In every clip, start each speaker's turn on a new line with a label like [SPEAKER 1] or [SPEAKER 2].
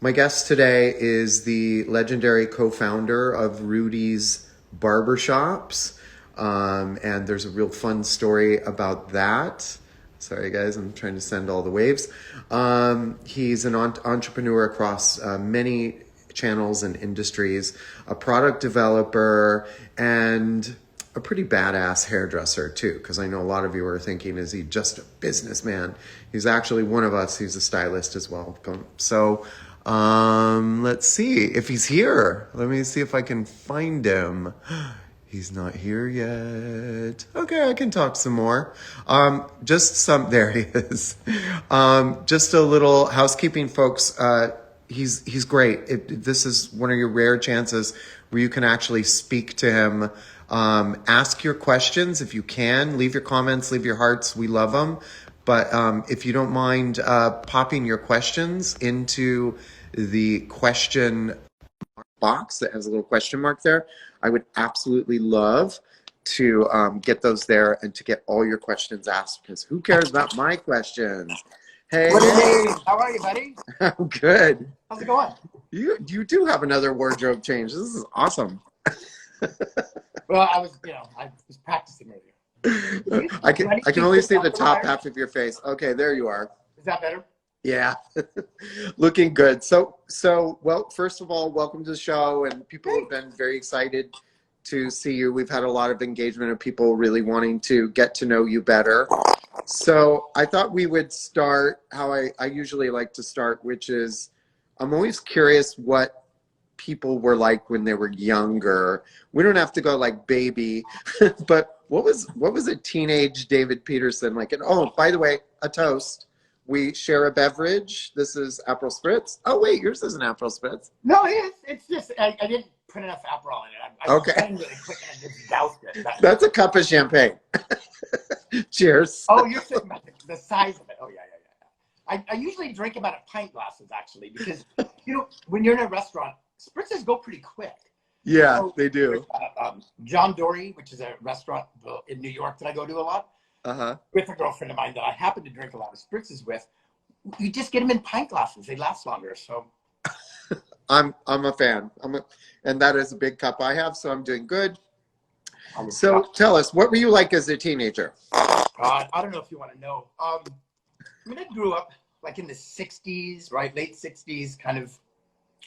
[SPEAKER 1] My guest today is the legendary co-founder of Rudy's Barbershops. And there's a real fun story about that. Sorry, guys, I'm trying to send all the waves. He's an entrepreneur across many channels and industries, a product developer, and a pretty badass hairdresser too, because I know a lot of you are thinking, is he just a businessman? He's actually one of us. He's a stylist as well. So let's see if he's here. Let me see if I can find him. He's not here yet. Okay, I can talk some more. There he is. Just a little housekeeping, folks. He's great. This is one of your rare chances where you can actually speak to him. Ask your questions if you can. Leave your comments, leave your hearts. We love them. But if you don't mind popping your questions into the question box that has a little question mark there, I would absolutely love to get those there and to get all your questions asked, because who cares about my questions? Hey,
[SPEAKER 2] how are you, buddy?
[SPEAKER 1] I'm good.
[SPEAKER 2] How's it going?
[SPEAKER 1] You do have another wardrobe change. This is awesome.
[SPEAKER 2] Well, I was practicing earlier.
[SPEAKER 1] I can only see the top half of your face. Okay, there you are.
[SPEAKER 2] Is that better?
[SPEAKER 1] Yeah, looking good. So, well, first of all, welcome to the show, and people have been very excited to see you. We've had a lot of engagement of people really wanting to get to know you better. So I thought we would start how I usually like to start, which is I'm always curious what people were like when they were younger. We don't have to go like baby, but what was a teenage David Peterson like? And oh, by the way, a toast. We share a beverage. This is Aperol Spritz. Oh wait, yours isn't Aperol Spritz.
[SPEAKER 2] No, it's just I didn't put enough Aperol in it. I
[SPEAKER 1] okay.
[SPEAKER 2] Really quick and I just doused it.
[SPEAKER 1] That's a cup of champagne. Cheers.
[SPEAKER 2] Oh, you're talking about the size of it. Oh yeah. I usually drink about a pint glasses actually, because when you're in a restaurant, spritzes go pretty quick.
[SPEAKER 1] Yeah, they do.
[SPEAKER 2] John Dory, which is a restaurant in New York that I go to a lot. With a girlfriend of mine that I happen to drink a lot of spritzes with, you just get them in pint glasses. They last longer. So
[SPEAKER 1] I'm a fan. And that is a big cup I have, so I'm doing good. So tell us, what were you like as a teenager?
[SPEAKER 2] I don't know if you want to know. I grew up like in the 60s, right? Late 60s, kind of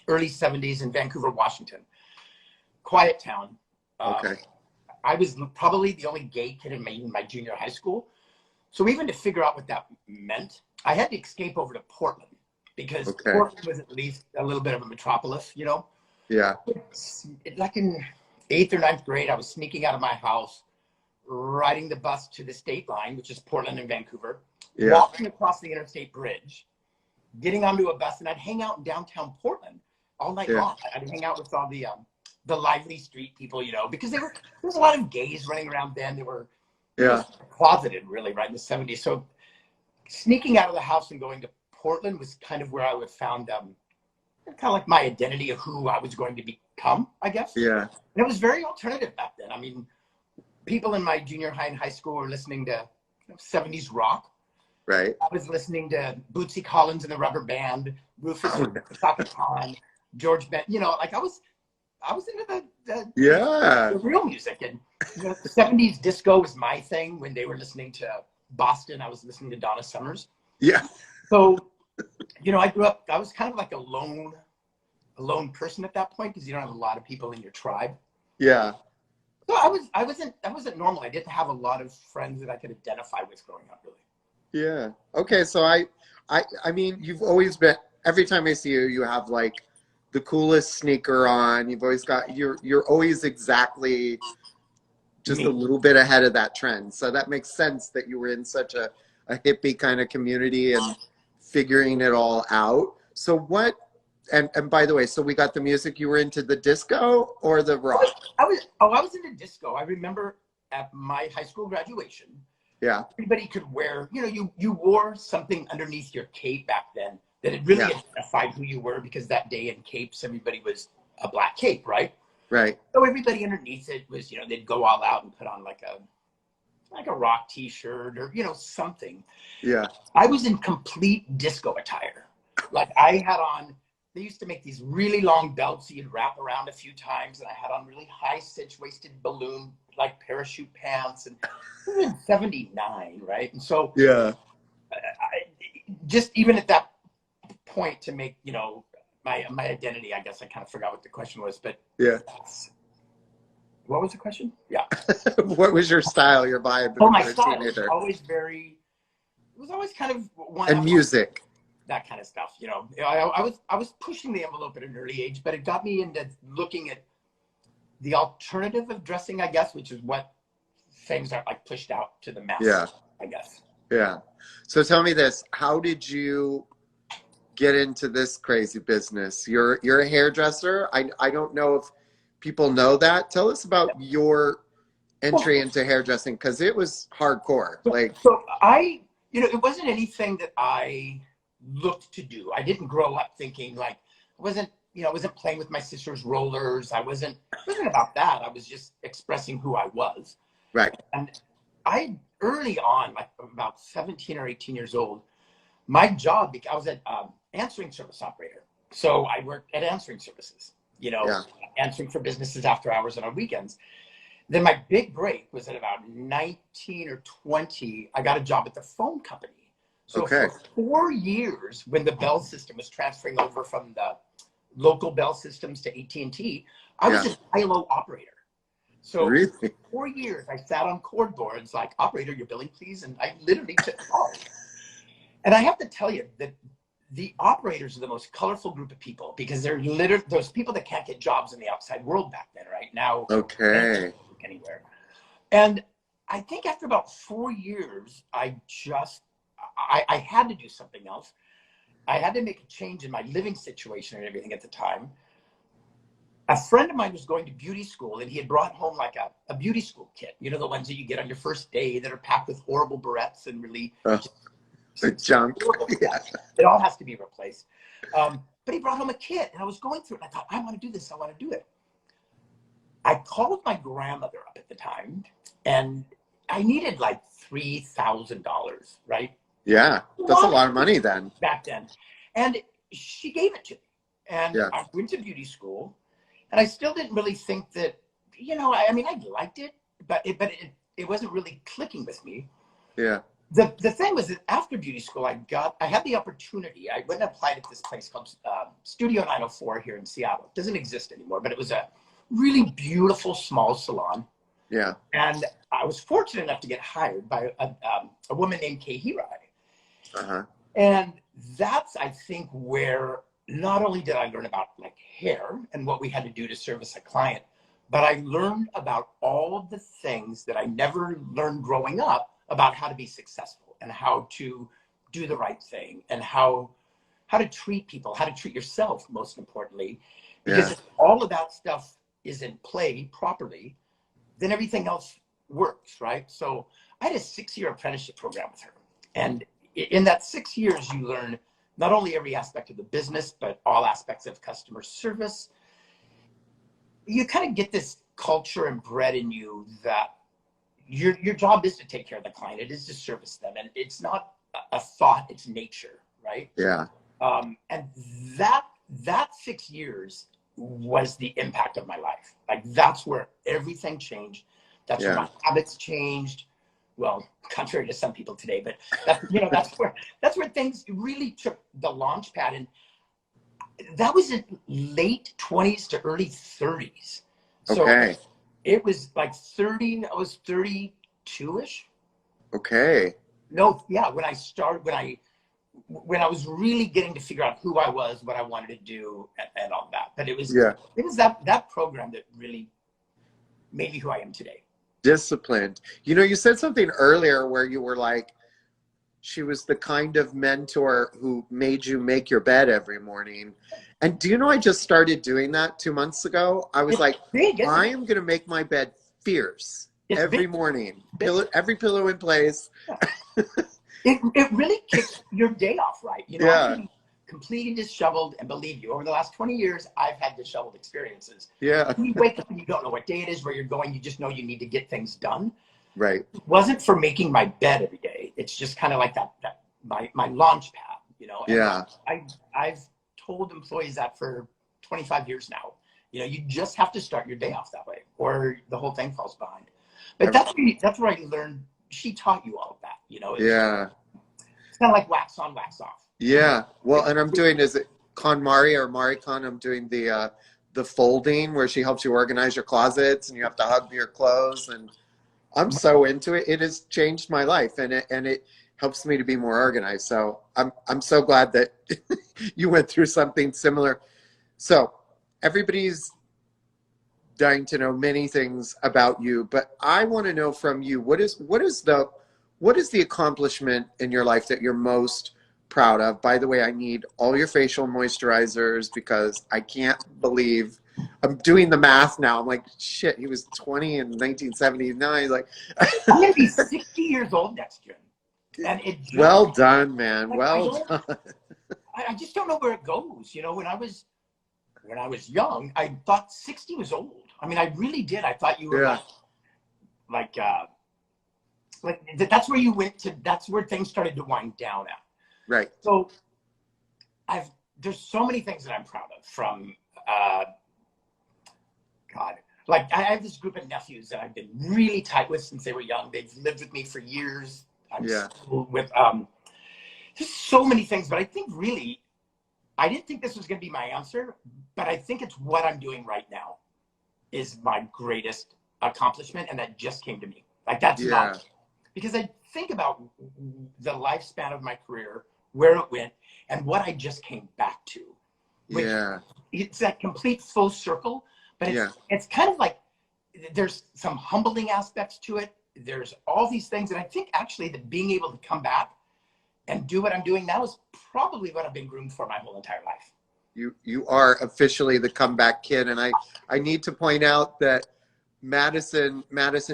[SPEAKER 2] early 70s in Vancouver, Washington. Quiet town.
[SPEAKER 1] Okay.
[SPEAKER 2] I was probably the only gay kid in my junior high school. So even to figure out what that meant, I had to escape over to Portland, because Portland was at least a little bit of a metropolis,
[SPEAKER 1] Yeah.
[SPEAKER 2] Like in 8th or 9th grade, I was sneaking out of my house, riding the bus to the state line, which is Portland and Vancouver, walking across the interstate bridge, getting onto a bus, and I'd hang out in downtown Portland all night long. I'd hang out with all the lively street people, because there was a lot of gays running around then. They were closeted, really, right in the 70s. So sneaking out of the house and going to Portland was kind of where I would found kind of like my identity of who I was going to become, I guess.
[SPEAKER 1] Yeah.
[SPEAKER 2] And it was very alternative back then. I mean, people in my junior high and high school were listening to 70s rock.
[SPEAKER 1] Right.
[SPEAKER 2] I was listening to Bootsy Collins and the Rubber Band, Rufus Chaka Khan, George Ben. Like I was into the real music. And the 70s disco was my thing. When they were listening to Boston, I was listening to Donna Summers.
[SPEAKER 1] Yeah.
[SPEAKER 2] So, I grew up, I was kind of like a lone person at that point, because you don't have a lot of people in your tribe.
[SPEAKER 1] Yeah.
[SPEAKER 2] So I wasn't normal. I didn't have a lot of friends that I could identify with growing up, really.
[SPEAKER 1] Yeah. Okay. So I mean, you've always been, every time I see you, you have like the coolest sneaker on. You've always got, you're always exactly just a little bit ahead of that trend. So that makes sense that you were in such a hippie kind of community and figuring it all out. So what, and by the way, so we got the music, you were into the disco or the rock?
[SPEAKER 2] I was into disco. I remember at my high school graduation, everybody could wear, you wore something underneath your cape back then that had really identified who you were, because that day in capes, everybody was a black cape, right?
[SPEAKER 1] Right.
[SPEAKER 2] So everybody underneath it was, they'd go all out and put on like a rock t-shirt or, something.
[SPEAKER 1] Yeah.
[SPEAKER 2] I was in complete disco attire. Like I had on they used to make these really long belts you'd wrap around a few times, and I had on really high cinch-waisted balloon like parachute pants, and it was in '79, right? And so
[SPEAKER 1] Yeah.
[SPEAKER 2] Just even at that point to make, my identity, I guess I kind of forgot what the question was, but
[SPEAKER 1] yeah.
[SPEAKER 2] What was the question? Yeah.
[SPEAKER 1] What was your style, your vibe?
[SPEAKER 2] Oh, my style was always it was always kind of one.
[SPEAKER 1] And music.
[SPEAKER 2] That kind of stuff, I was pushing the envelope at an early age, but it got me into looking at the alternative of dressing, I guess, which is what things are like pushed out to the masses,
[SPEAKER 1] yeah.
[SPEAKER 2] I guess.
[SPEAKER 1] Yeah. So tell me this, how did you get into this crazy business? You're a hairdresser. I don't know if people know that. Tell us about your entry into hairdressing, because it was hardcore.
[SPEAKER 2] So it wasn't anything that I looked to do. I didn't grow up thinking I wasn't playing with my sister's rollers. It wasn't about that. I was just expressing who I was.
[SPEAKER 1] Right.
[SPEAKER 2] And I early on, like about 17 or 18 years old, my job, I was an answering service operator. So I worked at answering services, answering for businesses after hours and on weekends. Then my big break was at about 19 or 20. I got a job at the phone company. So for 4 years, when the Bell system was transferring over from the local Bell systems to AT&T, I was an ILO operator. So
[SPEAKER 1] really?
[SPEAKER 2] for 4 years, I sat on cord boards like, operator, your billing, please. And I literally took calls. And I have to tell you that the operators are the most colorful group of people, because they're literally those people that can't get jobs in the outside world back then, right? Now,
[SPEAKER 1] okay.
[SPEAKER 2] Anywhere. And I think after about 4 years, I had to do something else. I had to make a change in my living situation and everything at the time. A friend of mine was going to beauty school, and he had brought home like a beauty school kit. The ones that you get on your first day that are packed with horrible barrettes and really
[SPEAKER 1] junk. Yeah.
[SPEAKER 2] It all has to be replaced. But he brought home a kit, and I was going through it, and I thought, I want to do this. I want to do it. I called my grandmother up at the time, and I needed like $3,000, right?
[SPEAKER 1] Yeah, that's a lot of money then.
[SPEAKER 2] Back then. And she gave it to me. And I went to beauty school, and I still didn't really think that, I liked it, but it wasn't really clicking with me.
[SPEAKER 1] Yeah.
[SPEAKER 2] The thing was that after beauty school, I had the opportunity. I went and applied at this place called Studio 904 here in Seattle. It doesn't exist anymore, but it was a really beautiful small salon.
[SPEAKER 1] Yeah.
[SPEAKER 2] And I was fortunate enough to get hired by a woman named Kay Hirai.
[SPEAKER 1] Uh-huh.
[SPEAKER 2] And that's, I think, where not only did I learn about hair and what we had to do to service a client, but I learned about all of the things that I never learned growing up about how to be successful and how to do the right thing and how to treat people, how to treat yourself, most importantly. Because if all of that stuff is in play properly, then everything else works, right? So I had a 6-year apprenticeship program with her. And in that 6 years, you learn not only every aspect of the business, but all aspects of customer service. You kind of get this culture inbred in you that your job is to take care of the client. It is to service them. And it's not a thought, it's nature, right?
[SPEAKER 1] Yeah.
[SPEAKER 2] And that 6 years was the impact of my life. That's where everything changed. That's where my habits changed. Well, contrary to some people today, but that's where things really took the launch pad. And that was in late 20s to early 30s. So it was like 30, I was 32-ish.
[SPEAKER 1] Okay.
[SPEAKER 2] No, yeah, when I was really getting to figure out who I was, what I wanted to do, and all that. But it was that program that really made me who I am today.
[SPEAKER 1] Disciplined. You said something earlier where you were like, she was the kind of mentor who made you make your bed every morning. And do you know, I just started doing that 2 months ago. I was I am going to make my bed fierce every morning. Every pillow in place.
[SPEAKER 2] It really kicks your day off, right? I'm completely disheveled, and believe you, over the last 20 years, I've had disheveled experiences.
[SPEAKER 1] Yeah.
[SPEAKER 2] You wake up and you don't know what day it is, where you're going. You just know you need to get things done.
[SPEAKER 1] Right.
[SPEAKER 2] It wasn't for making my bed every day. It's just kind of like that my launch pad, And I've told employees that for 25 years now. You know, you just have to start your day off that way, or the whole thing falls behind. But that's where I learned. She taught you all of that. You know, it's kind of like wax on, wax off.
[SPEAKER 1] Yeah. Well, and I'm doing, is it KonMari or MariKon? I'm doing the folding where she helps you organize your closets and you have to hug your clothes, and I'm so into it. It has changed my life, and it helps me to be more organized. So I'm so glad that you went through something similar. So everybody's dying to know many things about you, but I want to know from you, what is the accomplishment in your life that you're most proud of? By the way, I need all your facial moisturizers because I can't believe I'm doing the math now. I'm like, shit, he was 20 in 1979. Like,
[SPEAKER 2] I'm gonna be 60 years old next year, and
[SPEAKER 1] well done, man.
[SPEAKER 2] Like,
[SPEAKER 1] well done.
[SPEAKER 2] I just don't know where it goes. You know, when I was young, I thought 60 was old. I mean, I really did. I thought you were like that's where you went to. That's where things started to wind down at.
[SPEAKER 1] Right.
[SPEAKER 2] So there's so many things that I'm proud of from God. Like I have this group of nephews that I've been really tight with since they were young. They've lived with me for years. I'm still with just so many things. But I think really, I didn't think this was going to be my answer, but I think it's what I'm doing right now is my greatest accomplishment, and that just came to me. Like that's not, because I think about the lifespan of my career, where it went, and what I just came back to. Which it's that complete full circle, but it's kind of like there's some humbling aspects to it. There's all these things, and I think actually that being able to come back and do what I'm doing now is probably what I've been groomed for my whole entire life.
[SPEAKER 1] You are officially the comeback kid, and I need to point out that Madison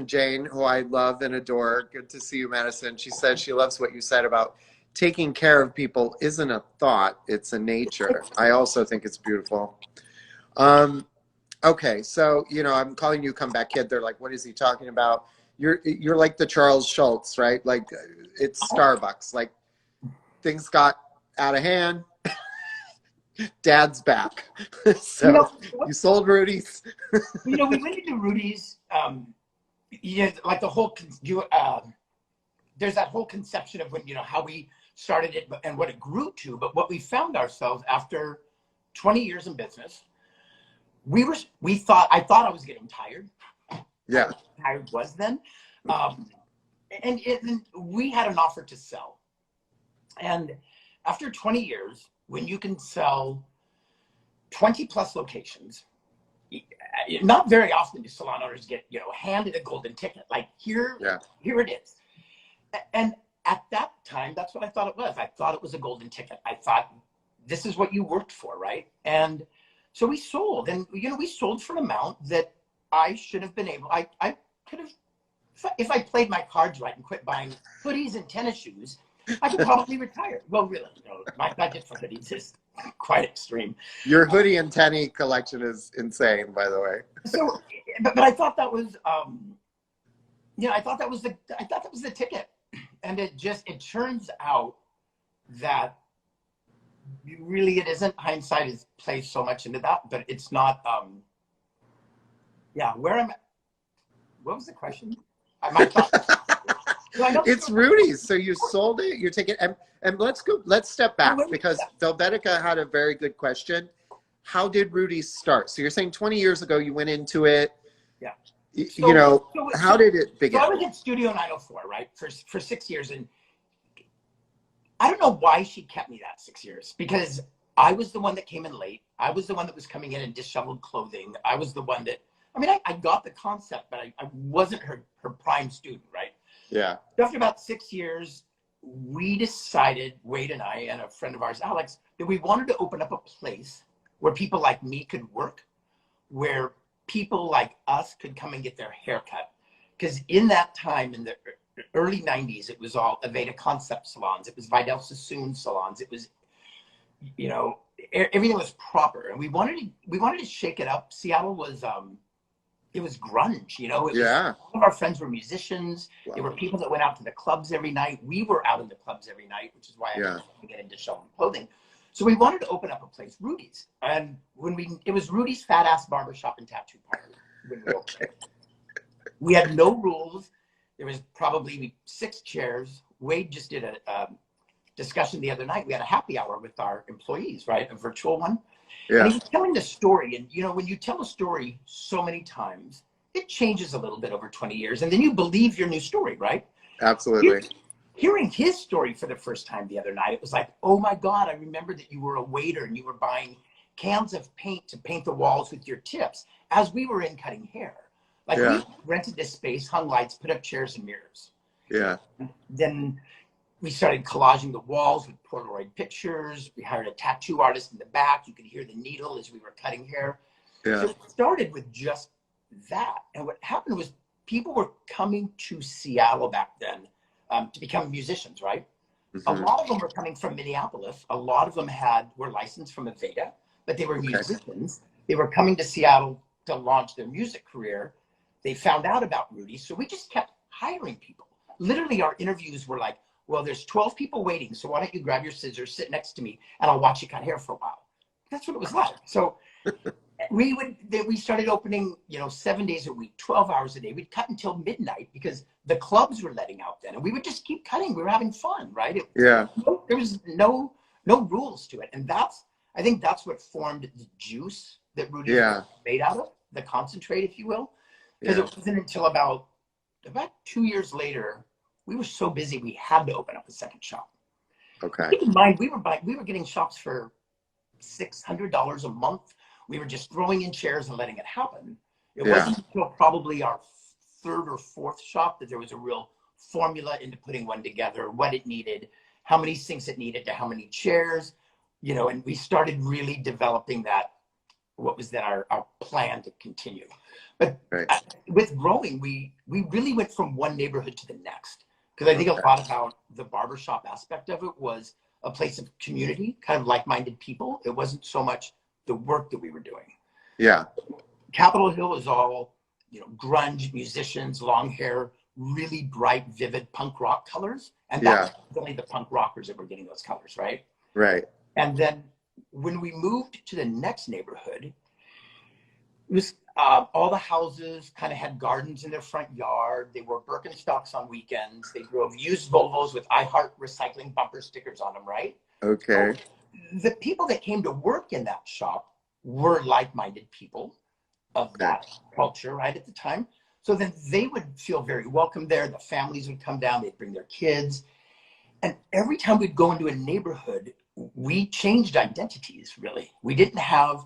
[SPEAKER 1] Jane, who I love and adore, good to see you, Madison. She says she loves what you said about taking care of people isn't a thought, it's a nature. I also think it's beautiful. Okay, so I'm calling you comeback kid. They're like, what is he talking about? You're like the Charles Schultz, right? Like it's Starbucks. Like things got out of hand. Dad's back. So you sold Rudy's.
[SPEAKER 2] We went into Rudy's. Like the whole there's that whole conception of when how we started it and what it grew to. But what we found ourselves after 20 years in business, I thought I was getting tired.
[SPEAKER 1] Yeah,
[SPEAKER 2] tired was then, and we had an offer to sell, and after 20 years. When you can sell 20 plus locations, not very often do salon owners get, handed a golden ticket. Like here it is. And at that time, that's what I thought it was. I thought it was a golden ticket. I thought this is what you worked for, right? And so we sold, and we sold for an amount that I should have been able. I could have, if I played my cards right and quit buying hoodies and tennis shoes. I could probably retire. Well, really, my budget for hoodies is quite extreme.
[SPEAKER 1] Your hoodie and tenny collection is insane, by the way.
[SPEAKER 2] So, but I thought that was, I thought that was the ticket, and it turns out that it isn't. Hindsight is plays so much into that, but it's not. Where I'm. What was the question? I might thought.
[SPEAKER 1] It's Rudy's. So you sold it. You're taking and let's step back because Delbetica had a very good question. How did Rudy's start? So you're saying 20 years ago you went into it.
[SPEAKER 2] Yeah.
[SPEAKER 1] How did it begin?
[SPEAKER 2] So I was at Studio 904, right, for 6 years, and I don't know why she kept me that 6 years, because I was the one that came in late. I was the one that was coming in disheveled clothing. I was the one that I got the concept, but I wasn't her prime student, right?
[SPEAKER 1] Yeah.
[SPEAKER 2] After about 6 years, we decided, Wade and I and a friend of ours, Alex, that we wanted to open up a place where people like me could work, where people like us could come and get their hair cut. Because in that time, in the early 90s, it was all Aveda Concept salons. It was Vidal Sassoon salons. It was, everything was proper. And we wanted to shake it up. Seattle was... it was grunge, all of our friends were musicians. Wow. There were people that went out to the clubs every night. We were out in the clubs every night, which is why I was get into disheveled clothing. So we wanted to open up a place, Rudy's. And it was Rudy's Fat Ass Barbershop and Tattoo Parlor when we opened it. We had no rules. There was probably 6 chairs. Wade just did a discussion the other night. We had a happy hour with our employees, right? A virtual one. Yeah. And he was telling the story. And, when you tell a story so many times, it changes a little bit over 20 years. And then you believe your new story, right?
[SPEAKER 1] Absolutely.
[SPEAKER 2] Hearing his story for the first time the other night, it was like, oh my God, I remember that you were a waiter and you were buying cans of paint to paint the walls with your tips as we were in cutting hair. Like we rented this space, hung lights, put up chairs and mirrors.
[SPEAKER 1] Yeah.
[SPEAKER 2] Then we started collaging the walls with Polaroid pictures. We hired a tattoo artist in the back. You could hear the needle as we were cutting hair. Yeah. So it started with just that. And what happened was people were coming to Seattle back then to become musicians, right? Mm-hmm. A lot of them were coming from Minneapolis. A lot of them were licensed from Aveda, but they were musicians. They were coming to Seattle to launch their music career. They found out about Rudy, so we just kept hiring people. Literally, our interviews were like, well, there's 12 people waiting, so why don't you grab your scissors, sit next to me, and I'll watch you cut hair for a while. That's what it was like. So we started opening, 7 days a week, 12 hours a day. We'd cut until midnight because the clubs were letting out then, and we would just keep cutting. We were having fun, right? There was no rules to it, and I think that's what formed the juice that Rudy was made out of, the concentrate, if you will. Because it wasn't until about 2 years later, we were so busy we had to open up a second shop. Okay. Keep in mind, we were getting shops for $600 a month. We were just throwing in chairs and letting it happen. It wasn't until probably our 3rd or 4th shop that there was a real formula into putting one together, what it needed, how many sinks it needed to how many chairs, and we started really developing what was then our plan to continue. But with growing, we really went from one neighborhood to the next. Because I think a lot about the barbershop aspect of it was a place of community, kind of like-minded people. It wasn't so much the work that we were doing. Yeah. Capitol Hill was all, grunge musicians, long hair, really bright, vivid punk rock colors. And that's only the punk rockers that were getting those colors, right? Right. And then when we moved to the next neighborhood, it was all the houses kind of had gardens in their front yard. They wore Birkenstocks on weekends. They drove used Volvos with I Heart Recycling bumper stickers on them, right? Okay. So the people that came to work in that shop were like-minded people of that culture, right, at the time. So then they would feel very welcome there. The families would come down. They'd bring their kids. And every time we'd go into a neighborhood, we changed identities, really. We didn't have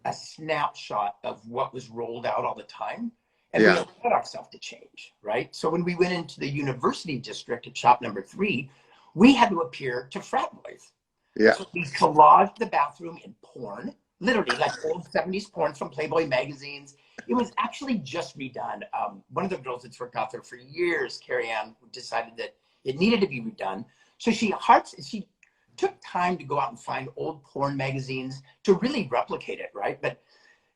[SPEAKER 2] a snapshot of what was rolled out all the time. And we allowed ourselves to change, right? So when we went into the university district at shop number 3, we had to appear to frat boys. Yeah. So we collaged the bathroom in porn, literally like old 70s porn from Playboy magazines. It was actually just redone. One of the girls that's worked out there for years, Carrie Ann, decided that it needed to be redone. So she took time to go out and find old porn magazines to really replicate it, right? But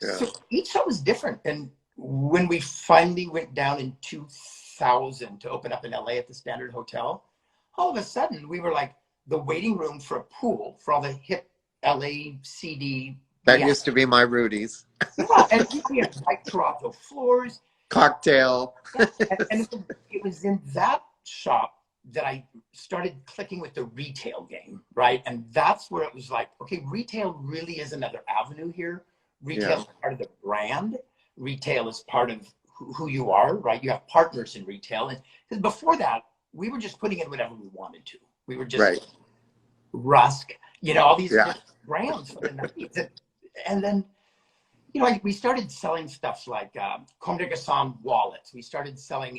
[SPEAKER 2] so each show was different. And when we finally went down in 2000 to open up in LA at the Standard Hotel, all of a sudden we were like the waiting room for a pool for all the hip LA CD.
[SPEAKER 1] That used to be my Rudys.
[SPEAKER 2] Yeah, and we had white Toronto floors.
[SPEAKER 1] Cocktail.
[SPEAKER 2] And it was in that shop that I started clicking with the retail game, right? And that's where it was like, okay, retail really is another avenue here. Retail is part of the brand. Retail is part of who you are, right? You have partners in retail. And before that, we were just putting in whatever we wanted to. We were just Rusk, all these brands from the 90s. And then, we started selling stuff like Comme des Garçons wallets. We started selling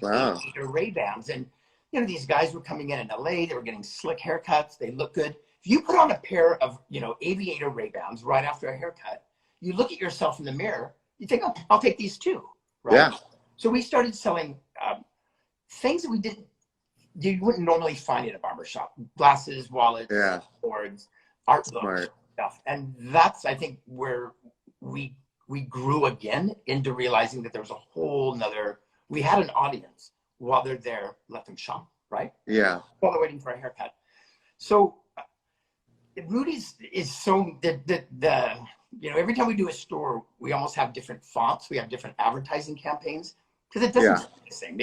[SPEAKER 2] Ray-Bans. And these guys were coming in LA, they were getting slick haircuts, they look good. If you put on a pair of, aviator Ray-Bans right after a haircut, you look at yourself in the mirror, you think, oh, I'll take these too, right? Yeah. So we started selling things that you wouldn't normally find in a barbershop. Glasses, wallets, boards, art books, stuff. And that's, I think, where we grew again into realizing that there was a whole nother, we had an audience. While they're there, let them shop, right? Yeah. While they're waiting for a haircut. So Rudy's is so the you know, every time we do a store, we almost have different fonts. We have different advertising campaigns because it doesn't stay the same.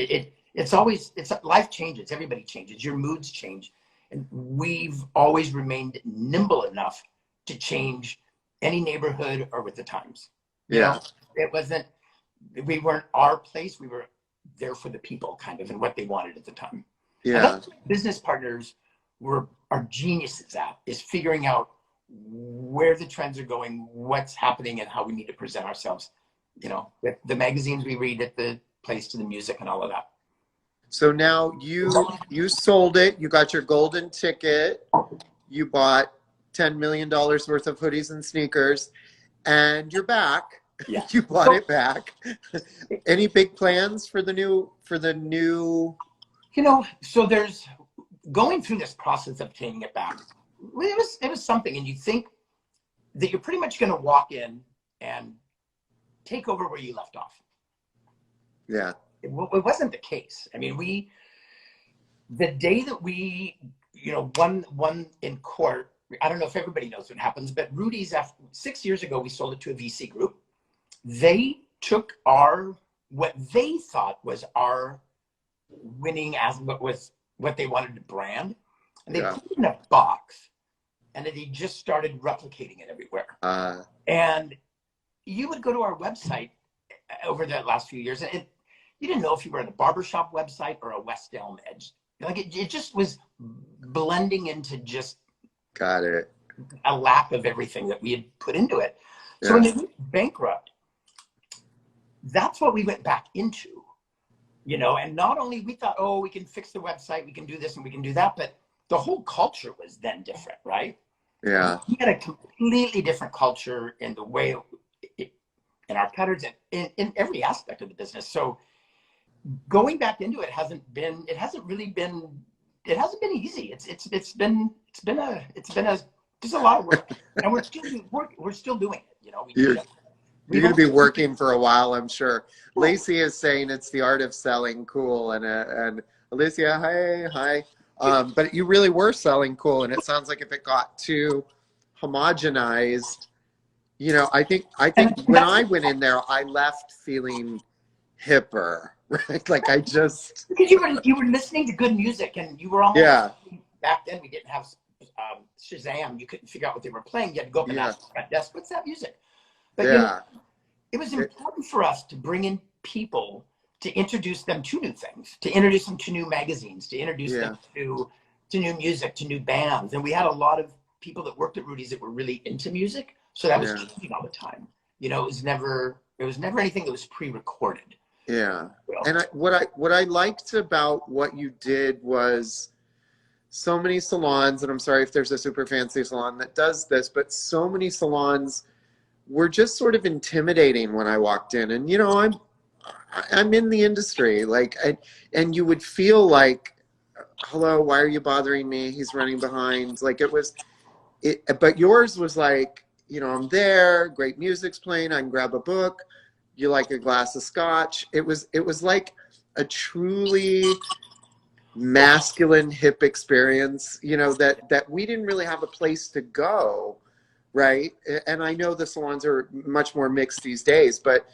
[SPEAKER 2] It's always, life changes. Everybody changes. Your moods change. And we've always remained nimble enough to change any neighborhood or with the times. You know, we weren't our place. We were there for the people kind of and what they wanted at the time.
[SPEAKER 1] Yeah.
[SPEAKER 2] And that's what business partners are geniuses at, is figuring out where the trends are going, what's happening, and how we need to present ourselves, you know, with the magazines we read at the place to the music and all of that.
[SPEAKER 1] So now you sold it, you got your golden ticket, you bought $10 million worth of hoodies and sneakers, and you're back.
[SPEAKER 2] Yeah.
[SPEAKER 1] You bought it back. Any big plans for the new?
[SPEAKER 2] You know, so there's going through this process of taking it back. It was something, and you think that you're pretty much going to walk in and take over where you left off.
[SPEAKER 1] Yeah.
[SPEAKER 2] It wasn't the case. I mean, the day that we, you know, won in court, I don't know if everybody knows what happens, but Rudys, after 6 years ago, we sold it to a VC group. They took what they thought was our winning as what they wanted to brand, and they put it in a box, and they just started replicating it everywhere. And you would go to our website over the last few years, and you didn't know if you were at a Barbershop website or a West Elm Edge. Like it just was blending into just a lack of everything that we had put into it. So when they went bankrupt, that's what we went back into, you know. And not only we thought, oh, we can fix the website, we can do this and we can do that, but the whole culture was then different, right?
[SPEAKER 1] Yeah.
[SPEAKER 2] We had a completely different culture in the way, in our patterns, and in every aspect of the business. So going back into it hasn't been easy. It's been just a lot of work, and we're still doing it. You know,
[SPEAKER 1] you're going to be working for a while, I'm sure. Lacey is saying it's the art of selling cool, and Alicia, hi. But you really were selling cool, and it sounds like if it got too homogenized, you know, I think when I went in there, I left feeling hipper, right? Like I just,
[SPEAKER 2] because you were listening to good music, and you were almost back then we didn't have Shazam. You couldn't figure out what they were playing. You had to go up and ask that desk, what's that music? But you know, it was important for us to bring in people to introduce them to new things, to introduce them to new magazines, to introduce them to new music, to new bands. And we had a lot of people that worked at Rudy's that were really into music, so that was changing all the time. You know, it was never anything that was pre-recorded.
[SPEAKER 1] Yeah. And what I liked about what you did was so many salons, and I'm sorry if there's a super fancy salon that does this, but so many salons were just sort of intimidating when I walked in. And, you know, I'm in the industry, like, and you would feel like, hello, why are you bothering me? He's running behind. Like but yours was like, you know, I'm there, great music's playing, I can grab a book. You like a glass of scotch. It was like a truly masculine hip experience, you know, that we didn't really have a place to go, right? And I know the salons are much more mixed these days, but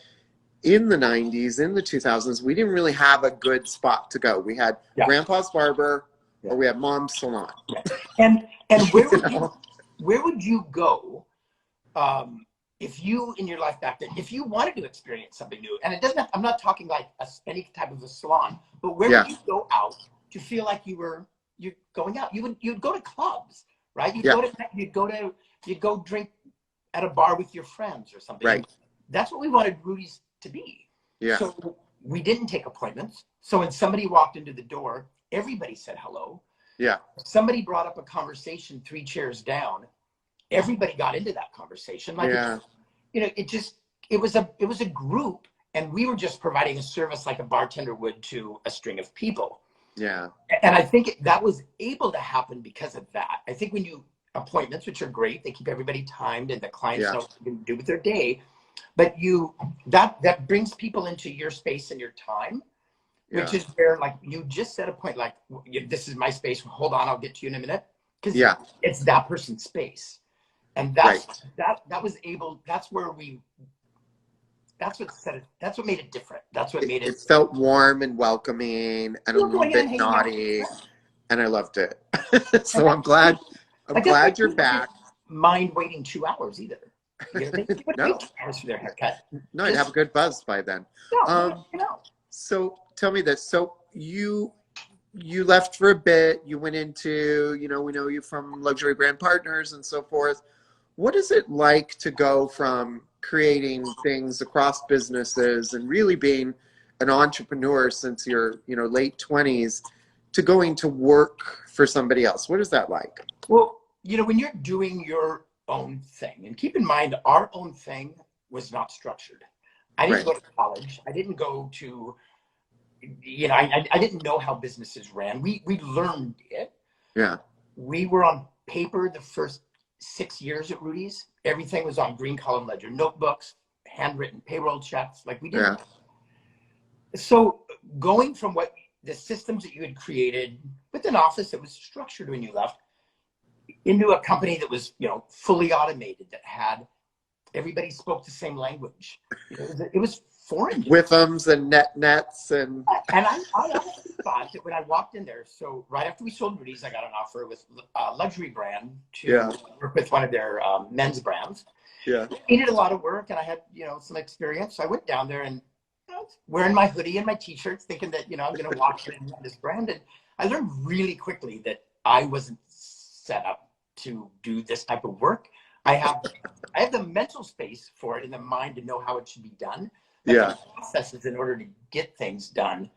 [SPEAKER 1] in the 90s, in the 2000s, we didn't really have a good spot to go. We had Grandpa's Barber or we had Mom's Salon.
[SPEAKER 2] And where would you go if you, in your life back then, if you wanted to experience something new? And it doesn't, I'm not talking like any type of a salon, but where would you go out to feel like you're going out? You'd go to clubs, right? You'd go drink at a bar with your friends or something.
[SPEAKER 1] Right.
[SPEAKER 2] That's what we wanted Rudy's to be.
[SPEAKER 1] Yeah.
[SPEAKER 2] So we didn't take appointments. So when somebody walked into the door, everybody said hello.
[SPEAKER 1] Yeah.
[SPEAKER 2] If somebody brought up a conversation 3 chairs down, everybody got into that conversation. Like, you know, it was a group, and we were just providing a service like a bartender would to a string of people.
[SPEAKER 1] Yeah.
[SPEAKER 2] And I think that was able to happen because of that. I think when you appointments, which are great, they keep everybody timed and the clients know what to do with their day. But that brings people into your space and your time, which is where, like, you just set a point, like, this is my space. Hold on, I'll get to you in a minute. because
[SPEAKER 1] Yeah.
[SPEAKER 2] it's that person's space. And that's where that's what made it different. That's what made it.
[SPEAKER 1] It felt warm and welcoming and a little
[SPEAKER 2] Going in and
[SPEAKER 1] bit
[SPEAKER 2] hanging out.
[SPEAKER 1] naughty, and I loved it. So
[SPEAKER 2] And
[SPEAKER 1] I'm glad you're
[SPEAKER 2] people
[SPEAKER 1] back.
[SPEAKER 2] didn't mind waiting 2 hours either. You know, they would
[SPEAKER 1] No.
[SPEAKER 2] wait 2 hours for their haircut.
[SPEAKER 1] No, I'd have a good buzz by then.
[SPEAKER 2] No, you know.
[SPEAKER 1] So tell me this. So you left for a bit. You went into, we know you from Luxury Brand Partners and so forth. What is it like to go from creating things across businesses and really being an entrepreneur since your, late 20s to going to work for somebody else? What is that like?
[SPEAKER 2] Well, when you're doing your own thing, and keep in mind, our own thing was not structured. I didn't go to college. I didn't go to, I didn't know how businesses ran. We learned it.
[SPEAKER 1] Yeah.
[SPEAKER 2] We were on paper the first 6 years at Rudy's. Everything was on green column ledger, notebooks, handwritten payroll checks. Like we did.
[SPEAKER 1] Yeah.
[SPEAKER 2] So going from what the systems that you had created with an office that was structured when you left into a company that was, fully automated, that had everybody spoke the same language. It was foreign.
[SPEAKER 1] Withums and nets and.
[SPEAKER 2] And I honestly thought that when I walked in there, so right after we sold Rudy's, I got an offer with a luxury brand to work with one of their men's brands.
[SPEAKER 1] Yeah.
[SPEAKER 2] I needed a lot of work, and I had, some experience. So I went down there and wearing my hoodie and my t-shirts, thinking that, I'm going to walk in this brand. And I learned really quickly that I wasn't set up to do this type of work. I have the mental space for it and the mind to know how it should be done. But the processes in order to get things done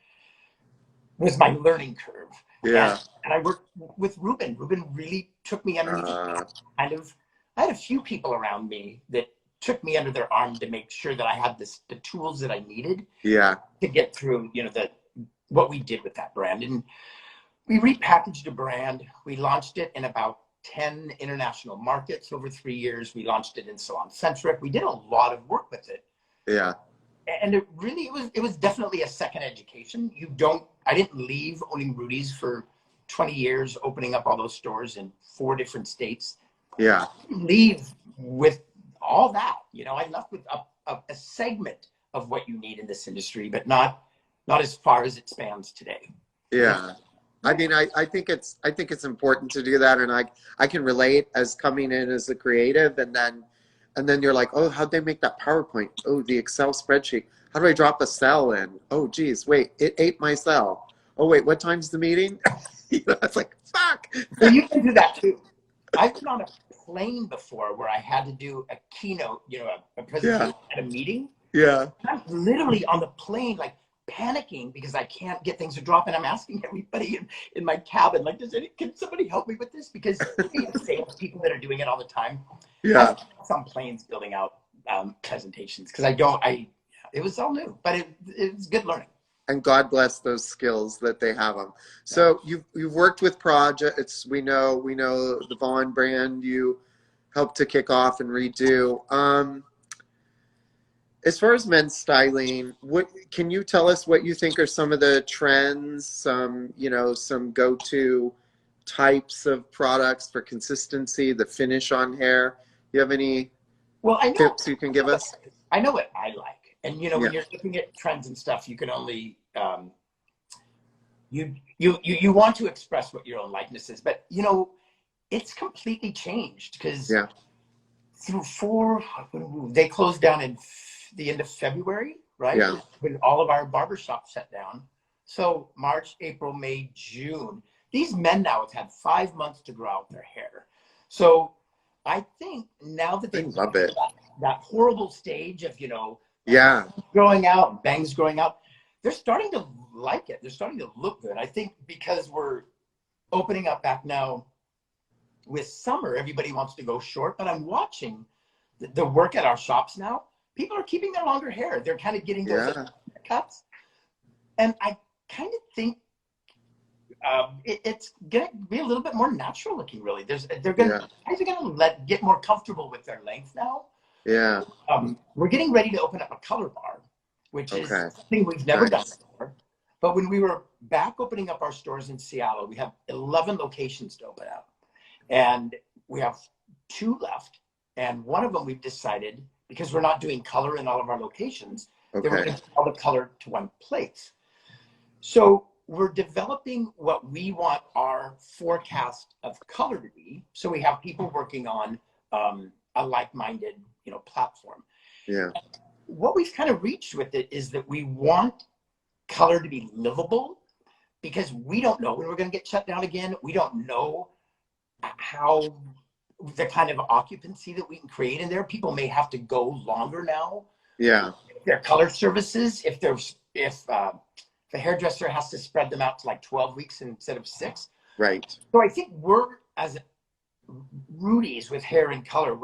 [SPEAKER 2] was my learning curve.
[SPEAKER 1] Yeah.
[SPEAKER 2] And I worked with Ruben. Ruben really took me underneath. I had a few people around me that took me under their arm to make sure that I had the tools that I needed to get through, what we did with that brand. And we repackaged a brand. We launched it in about 10 international markets over 3 years. We launched it in Salon Centric. We did a lot of work with it.
[SPEAKER 1] Yeah.
[SPEAKER 2] And it was definitely a second education. I didn't leave owning Rudy's for 20 years, opening up all those stores in 4 different states.
[SPEAKER 1] Yeah.
[SPEAKER 2] Leave with all that, I left with a segment of what you need in this industry, but not as far as it spans today.
[SPEAKER 1] Yeah. I mean, I think it's important to do that. And I can relate as coming in as a creative, and then you're like, oh, how'd they make that PowerPoint? Oh, the Excel spreadsheet. How do I drop a cell in? Oh, geez, wait, it ate my cell. Oh, wait, what time's the meeting? It's like, fuck.
[SPEAKER 2] So you can do that too. I've been on a plane before where I had to do a keynote, a presentation at a meeting.
[SPEAKER 1] Yeah.
[SPEAKER 2] I'm literally on the plane, like panicking because I can't get things to drop. And I'm asking everybody in my cabin, like, can somebody help me with this? Because sales people that are doing it all the time.
[SPEAKER 1] Yeah.
[SPEAKER 2] Some planes building out presentations because it was all new, but it was good learning.
[SPEAKER 1] And God bless those skills that they have them. So you've worked with projects. We know the Vaughn brand you helped to kick off and redo. As far as men's styling, what can you tell us what you think are some of the trends, some go-to types of products for consistency, the finish on hair? You have any tips you can give us?
[SPEAKER 2] I know what I like. And, when you're looking at trends and stuff, you can only, you want to express what your own likeness is, but, it's completely changed because they closed down in the end of February, right?
[SPEAKER 1] Yeah.
[SPEAKER 2] When all of our barbershops shut down. So March, April, May, June, these men now have had 5 months to grow out their hair. So I think now that they've
[SPEAKER 1] love it.
[SPEAKER 2] That horrible stage of, growing out, bangs growing out, they're starting to like it. They're starting to look good. I think because we're opening up back now with summer, everybody wants to go short, but I'm watching the work at our shops now. People are keeping their longer hair. They're kind of getting those cuts. And I kind of think it's going to be a little bit more natural looking, really. Guys are going to get more comfortable with their length now.
[SPEAKER 1] Yeah.
[SPEAKER 2] We're getting ready to open up a color bar, which is something we've never done before. But when we were back opening up our stores in Seattle, we have 11 locations to open up. and we have 2 left. And one of them we've decided, because we're not doing color in all of our locations, that we're going to do all the color to one place. So we're developing what we want our forecast of color to be. So we have people working on a like-minded, platform.
[SPEAKER 1] Yeah.
[SPEAKER 2] What we've kind of reached with it is that we want color to be livable, because we don't know when we're going to get shut down again. We don't know how the kind of occupancy that we can create in there. People may have to go longer now.
[SPEAKER 1] Yeah.
[SPEAKER 2] Their color services, if the hairdresser has to spread them out to like 12 weeks instead of 6.
[SPEAKER 1] Right.
[SPEAKER 2] So I think we're, as Rudy's with hair and color,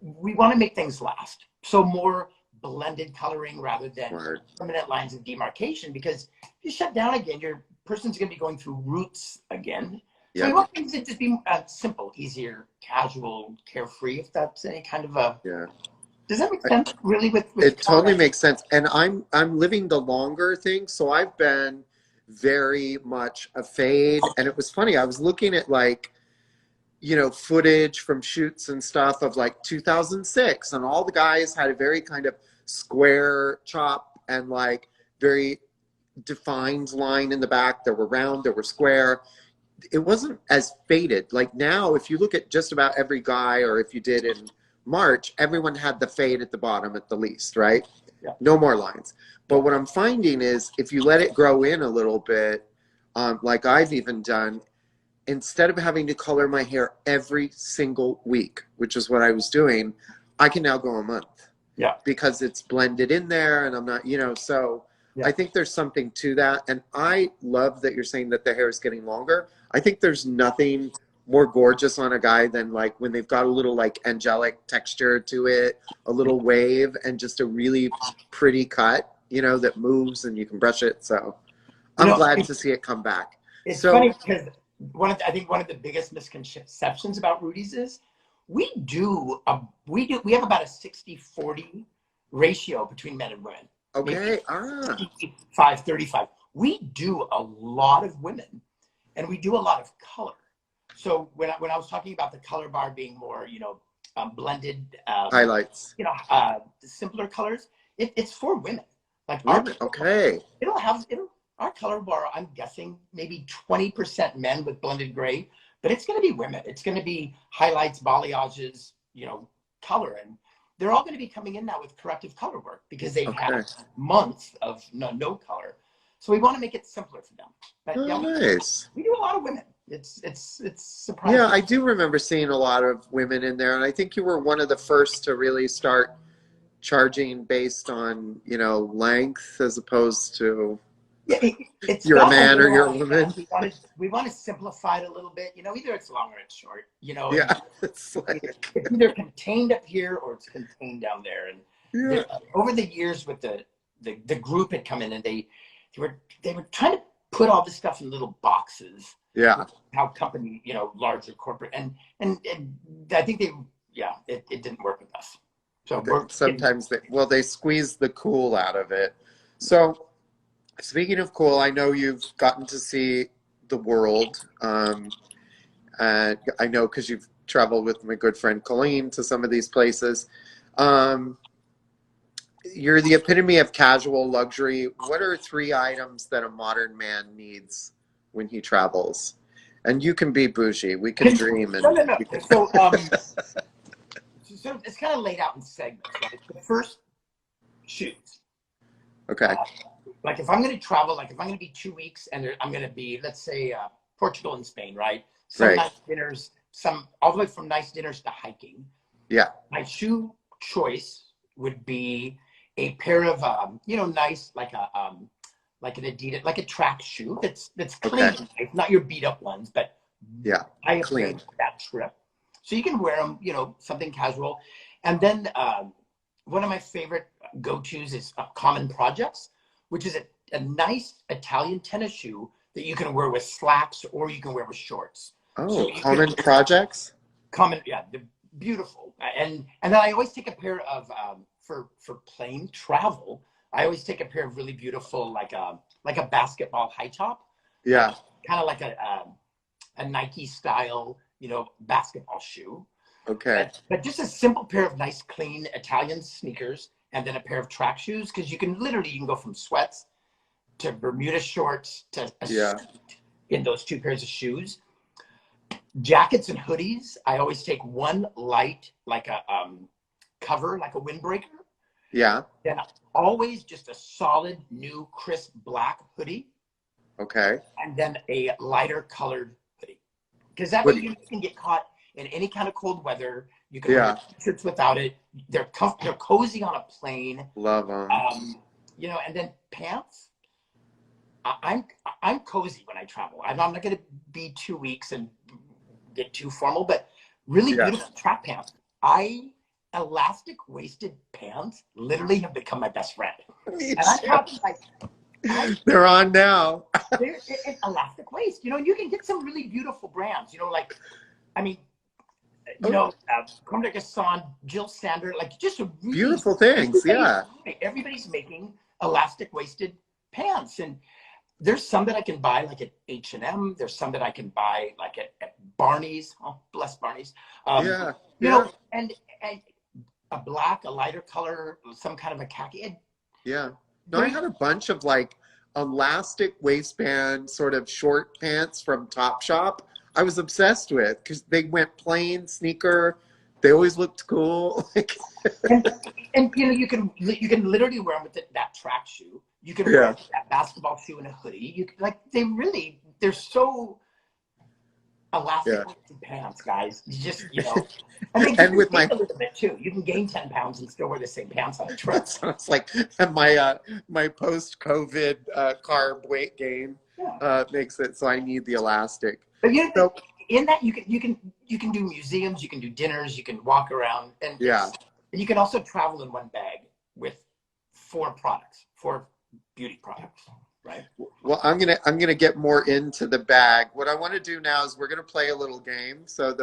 [SPEAKER 2] we want to make things last. So more blended coloring rather than permanent lines of demarcation, because if you shut down again, your person's going to be going through roots again. So we want things to just be simple, easier, casual, carefree, if that's any kind of a...
[SPEAKER 1] Yeah.
[SPEAKER 2] Does that make sense, really? With
[SPEAKER 1] it totally makes sense. And I'm living the longer thing, so I've been very much a fade. And it was funny, I was looking at footage from shoots and stuff of 2006, and all the guys had a very kind of square chop and very defined line in the back. There were round, there were square. It wasn't as faded. Now, if you look at just about every guy, or if you did in March, everyone had the fade at the bottom at the least, right?
[SPEAKER 2] Yeah.
[SPEAKER 1] No more lines. But what I'm finding is if you let it grow in a little bit, like I've even done, instead of having to color my hair every single week, which is what I was doing, I can now go a month.
[SPEAKER 2] Yeah.
[SPEAKER 1] Because it's blended in there, and I'm not, so I think there's something to that. And I love that you're saying that the hair is getting longer. I think there's nothing more gorgeous on a guy than when they've got a little angelic texture to it, a little wave, and just a really pretty cut, that moves and you can brush it. So I'm glad to see it come back.
[SPEAKER 2] It's funny because I think one of the biggest misconceptions about Rudy's is we have about a 60-40 ratio between men and women.
[SPEAKER 1] Okay.
[SPEAKER 2] 65-35. We do a lot of women, and we do a lot of color. So when I was talking about the color bar being more, blended
[SPEAKER 1] highlights,
[SPEAKER 2] simpler colors, it's for women.
[SPEAKER 1] Okay.
[SPEAKER 2] Our color bar, I'm guessing maybe 20% men with blended gray, but it's going to be women. It's going to be highlights, balayages, color, and they're all going to be coming in now with corrective color work because they've had months of no color. So we want to make it simpler for them. But
[SPEAKER 1] nice.
[SPEAKER 2] We do a lot of women. It's surprising.
[SPEAKER 1] Yeah, I do remember seeing a lot of women in there, and I think you were one of the first to really start charging based on length as opposed to you're a man or you're a woman.
[SPEAKER 2] We want to simplify it a little bit. Either it's long or it's short.
[SPEAKER 1] Yeah,
[SPEAKER 2] it's either contained up here or it's contained down there. And over the years, with the group had come in, and they were trying to put all this stuff in little boxes.
[SPEAKER 1] Yeah.
[SPEAKER 2] How company, larger corporate, and I think it didn't work with us. So
[SPEAKER 1] sometimes they squeeze the cool out of it. So speaking of cool, I know you've gotten to see the world. And I know because you've traveled with my good friend Colleen to some of these places. You're the epitome of casual luxury. What are 3 items that a modern man needs when he travels? And you can be bougie. We can dream. And
[SPEAKER 2] no. So it's kind of laid out in segments, right? The first, shoes.
[SPEAKER 1] Okay.
[SPEAKER 2] If I'm going to travel, if I'm going to be 2 weeks and I'm going to be, let's say, Portugal and Spain, right? Some nice dinners, all the way from nice dinners to hiking.
[SPEAKER 1] Yeah.
[SPEAKER 2] My shoe choice would be a pair of, nice, an Adidas, like a track shoe that's clean, not your beat up ones, but I have clean for that trip. So you can wear them, something casual. And then one of my favorite go-tos is Common Projects, which is a nice Italian tennis shoe that you can wear with slacks or you can wear with shorts.
[SPEAKER 1] Oh, so Common Projects?
[SPEAKER 2] They're beautiful. And then I always take a pair of, for plane travel, I always take a pair of really beautiful, like a basketball high top.
[SPEAKER 1] Yeah.
[SPEAKER 2] Kind of like a Nike style basketball shoe.
[SPEAKER 1] Okay.
[SPEAKER 2] But just a simple pair of nice, clean Italian sneakers, and then a pair of track shoes, because you can go from sweats to Bermuda shorts to a suit in those 2 pairs of shoes. Jackets and hoodies, I always take one light, like a cover, like a windbreaker.
[SPEAKER 1] Yeah.
[SPEAKER 2] Then always just a solid, new, crisp black hoodie.
[SPEAKER 1] Okay.
[SPEAKER 2] And then a lighter colored hoodie. Because that way you can get caught in any kind of cold weather. You can wear shirts without it. They're cozy on a plane.
[SPEAKER 1] Love them.
[SPEAKER 2] And then pants. I'm cozy when I travel. I'm not going to be 2 weeks and get too formal, but really beautiful track pants. Elastic waisted pants literally have become my best friend. And I'm talking
[SPEAKER 1] they're on now.
[SPEAKER 2] They're elastic waist. You can get some really beautiful brands. Comme des Garçons, Jill Sander, just a really
[SPEAKER 1] beautiful things.
[SPEAKER 2] Everybody's making elastic waisted pants, and there's some that I can buy like at H&M. There's some that I can buy like at Barney's. Oh, bless Barney's. And a lighter color, some kind of a khaki.
[SPEAKER 1] No, I had a bunch of like elastic waistband sort of short pants from Topshop. I was obsessed with because they went plain sneaker. They always looked cool.
[SPEAKER 2] and you can literally wear them with that track shoe. You can wear that basketball shoe and a hoodie. They're so elastic pants, guys. You just and with my a little bit too. You can gain 10 pounds and still wear the same pants on the trip.
[SPEAKER 1] Sounds like my post-COVID carb weight gain makes it so I need the elastic.
[SPEAKER 2] But in that you can do museums, you can do dinners, you can walk around, and you can also travel in one bag with 4 beauty products. Right.
[SPEAKER 1] Well, I'm gonna get more into the bag. What I want to do now is we're gonna play a little game. So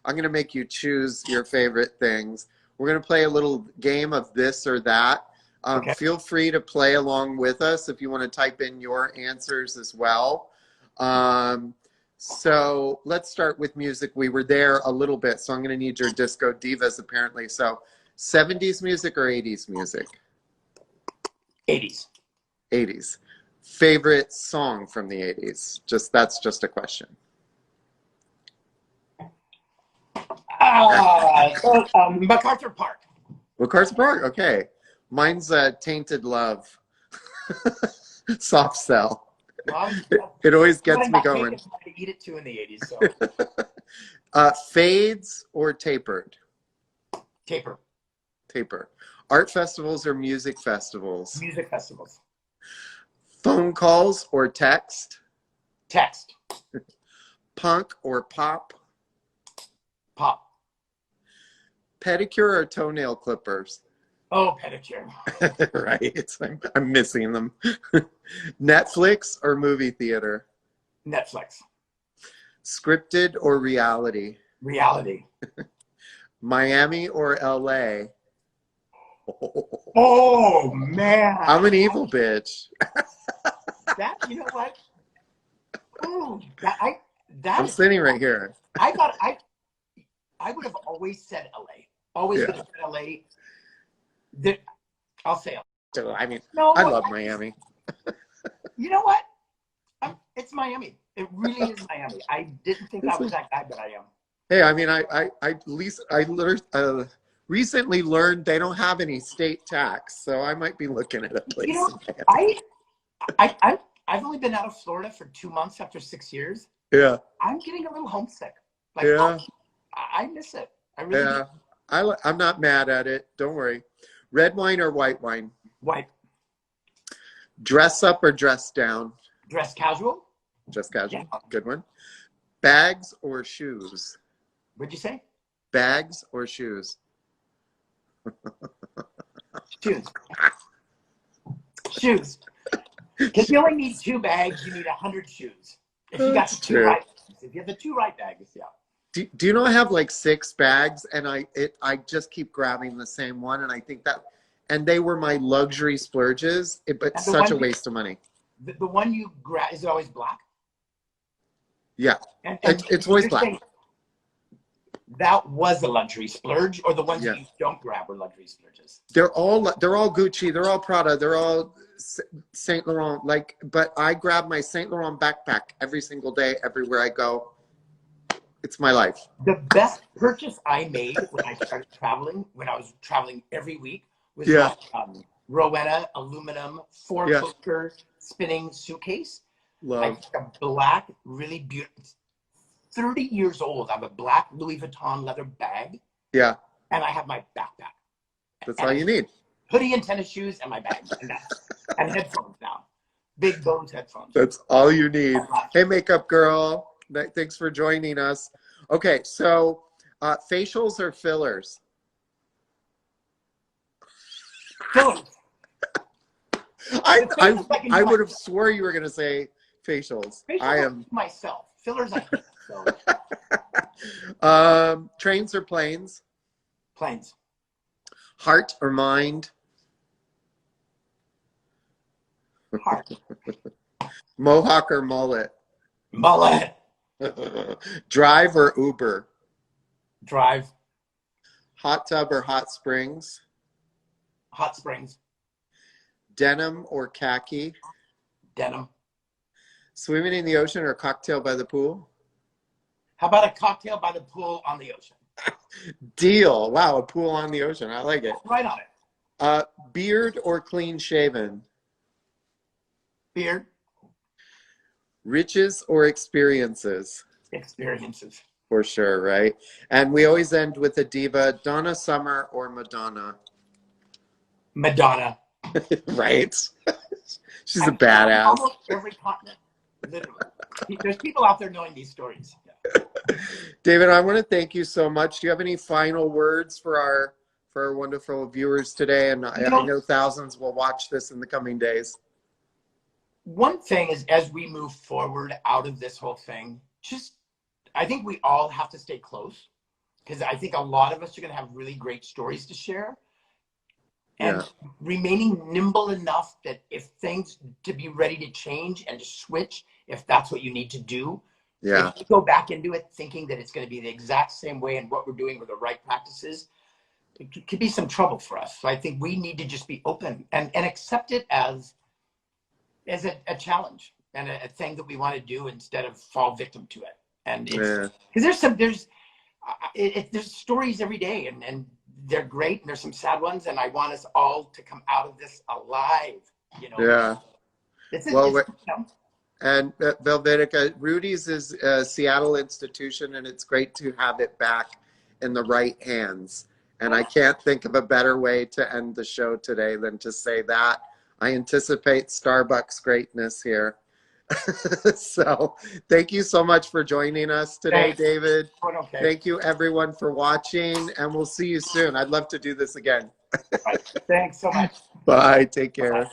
[SPEAKER 1] I'm gonna make you choose your favorite things. We're gonna play a little game of this or that. Feel free to play along with us if you want to type in your answers as well. So let's start with music. We were there a little bit, so I'm gonna need your disco divas apparently. So 70s music or 80s music?
[SPEAKER 2] 80s.
[SPEAKER 1] 80s. Favorite song from the 80s? That's just a question.
[SPEAKER 2] MacArthur Park.
[SPEAKER 1] MacArthur Park, okay. Mine's Tainted Love. Soft Cell. Well, it always gets me going.
[SPEAKER 2] I had to eat it too in the 80s.
[SPEAKER 1] So. Fades or tapered?
[SPEAKER 2] Taper.
[SPEAKER 1] Art festivals or music festivals?
[SPEAKER 2] Music festivals.
[SPEAKER 1] Phone calls or text?
[SPEAKER 2] Text.
[SPEAKER 1] Punk or pop?
[SPEAKER 2] Pop.
[SPEAKER 1] Pedicure or toenail clippers?
[SPEAKER 2] Oh, pedicure.
[SPEAKER 1] Right. I'm missing them. Netflix or movie theater?
[SPEAKER 2] Netflix.
[SPEAKER 1] Scripted or reality?
[SPEAKER 2] Reality.
[SPEAKER 1] Miami or LA?
[SPEAKER 2] Oh, man.
[SPEAKER 1] I'm an evil bitch.
[SPEAKER 2] You know what? Ooh,
[SPEAKER 1] I'm sitting right here.
[SPEAKER 2] I would have always said LA. Always would have said LA. I'll say LA.
[SPEAKER 1] I mean, I love Miami.
[SPEAKER 2] You know what? It's Miami. It really is Miami. I didn't think I was that guy, but I am.
[SPEAKER 1] Hey, I mean, I recently learned they don't have any state tax, so I might be looking at a place.
[SPEAKER 2] You know, I've only been out of Florida for 2 months after 6 years.
[SPEAKER 1] Yeah.
[SPEAKER 2] I'm getting a little homesick. I miss it. I really do.
[SPEAKER 1] I'm not mad at it. Don't worry. Red wine or white wine?
[SPEAKER 2] White.
[SPEAKER 1] Dress up or dress down?
[SPEAKER 2] Dress casual.
[SPEAKER 1] Dress casual. Yeah. Good one. Bags or shoes?
[SPEAKER 2] What'd you say?
[SPEAKER 1] Bags or shoes?
[SPEAKER 2] Shoes. Shoes. Because you only need 2 bags, you need 100 shoes. If you got the 2 right bags. If you have the 2 right bags,
[SPEAKER 1] Do you know I have like 6 bags and I just keep grabbing the same one, and I think that, and they were my luxury splurges, but such a waste of money.
[SPEAKER 2] The one you grab, is it always black?
[SPEAKER 1] Yeah, and it's always black.
[SPEAKER 2] That was a luxury splurge, or the ones
[SPEAKER 1] Yeah.
[SPEAKER 2] that you don't grab were luxury splurges?
[SPEAKER 1] They're all Gucci, they're all Prada, they're all Saint Laurent. Like, but I grab my Saint Laurent backpack every single day, everywhere I go. It's my life.
[SPEAKER 2] The best purchase I made when I started traveling, when I was traveling every week, was
[SPEAKER 1] Yeah.
[SPEAKER 2] my Rowena aluminum 4-poster spinning suitcase. I
[SPEAKER 1] Love.
[SPEAKER 2] took a black, really beautiful, 30 years old. I have a black Louis Vuitton leather bag.
[SPEAKER 1] Yeah.
[SPEAKER 2] And I have my backpack.
[SPEAKER 1] That's all you need.
[SPEAKER 2] Hoodie and tennis shoes and my bag. And headphones now. Big Bose headphones.
[SPEAKER 1] That's all you need. Hey, makeup girl. Thanks for joining us. Okay, so facials or fillers?
[SPEAKER 2] Fillers.
[SPEAKER 1] I would have swore you were going to say facials.
[SPEAKER 2] Facials
[SPEAKER 1] I am
[SPEAKER 2] myself. Fillers I hate. So.
[SPEAKER 1] Trains or planes?
[SPEAKER 2] Planes.
[SPEAKER 1] Heart or mind?
[SPEAKER 2] Heart.
[SPEAKER 1] Mohawk or mullet?
[SPEAKER 2] Mullet.
[SPEAKER 1] Drive or Uber?
[SPEAKER 2] Drive.
[SPEAKER 1] Hot tub or hot springs?
[SPEAKER 2] Hot springs.
[SPEAKER 1] Denim or khaki?
[SPEAKER 2] Denim.
[SPEAKER 1] Swimming in the ocean or cocktail by the pool?
[SPEAKER 2] How about a cocktail by the pool on the ocean?
[SPEAKER 1] Deal. Wow, a pool on the ocean. I like it.
[SPEAKER 2] Right on it.
[SPEAKER 1] Beard or clean shaven?
[SPEAKER 2] Beard.
[SPEAKER 1] Riches or experiences?
[SPEAKER 2] Experiences.
[SPEAKER 1] For sure, right? And we always end with a diva, Donna Summer or Madonna?
[SPEAKER 2] Madonna.
[SPEAKER 1] Right? She's a badass.
[SPEAKER 2] Almost every continent, literally. There's people out there knowing these stories. Yeah.
[SPEAKER 1] David, I want to thank you so much. Do you have any final words for our wonderful viewers today? And I know thousands will watch this in the coming days.
[SPEAKER 2] One thing is, as we move forward out of this whole thing, I think we all have to stay close, because I think a lot of us are going to have really great stories to share. And remaining nimble enough that if things to be ready to change and to switch, if that's what you need to do, if you go back into it thinking that it's going to be the exact same way and what we're doing with the right practices, it could be some trouble for us. So I think we need to just be open and accept it as a challenge and a thing that we want to do instead of fall victim to it. And it's because there's stories every day and they're great, and there's some sad ones, and I want us all to come out of this alive,
[SPEAKER 1] And Velvetica, Rudy's is a Seattle institution, and it's great to have it back in the right hands. And I can't think of a better way to end the show today than to say that. I anticipate Starbucks greatness here. So thank you so much for joining us today,
[SPEAKER 2] Thanks.
[SPEAKER 1] David.
[SPEAKER 2] Okay.
[SPEAKER 1] Thank you everyone for watching, and we'll see you soon. I'd love to do this again.
[SPEAKER 2] Right. Thanks so much.
[SPEAKER 1] Bye. Take care.
[SPEAKER 2] Bye.